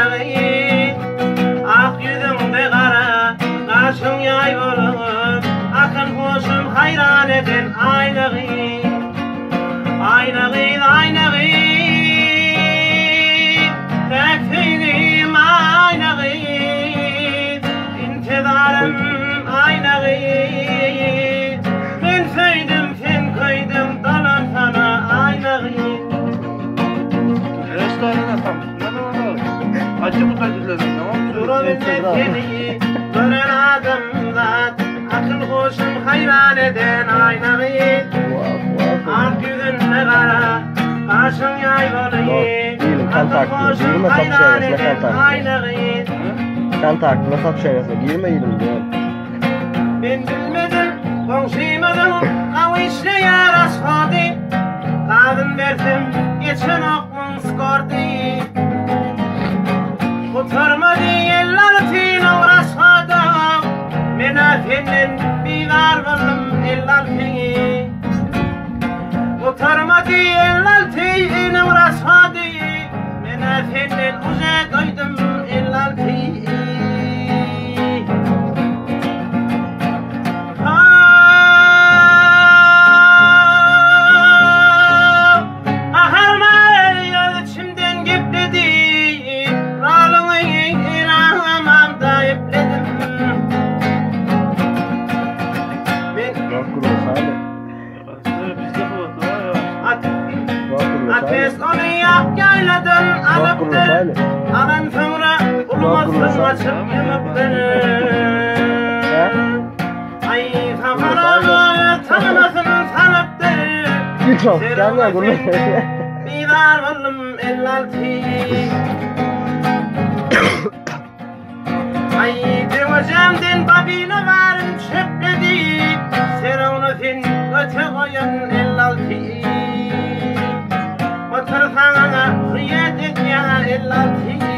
aynağı ak yüzünde kara kaşın yay olur akın hoşum hayran eden aynağı aynağı aynağı tek sevdiğim aynağı intidarım aynağı ben söyledim sen koydum dalan sana aynağı Restorana tam. Acı mı tacirledim tamam mı? Durun seni gören adamlar akıl hoşum hayran eden aynağı ak yüzünde kara kaşın yay olayım akıl hoşum hayran eden aynağı Çanta aklına sap şarası girmeyelim diyor. ben bilmedim konuşmadım ama işte yaras hadi kadın verdim geçen okmun skordu kurtarmadı ellaltın uğraşmadım menafenin bir varlım ellaltın kurtarmadı ellaltın uğraşmadı menafenin uze koydum ellaltın Ateş onu yak yayladım alıptı anan sonra bulmasın açıp yılıp beni ay kafalarımı tanımasın sanıptı bir dar oğlum 56 ay devacemden babine varın çöpledi sen onu fin öte koyun 56 Otur sana hıyet et ya 56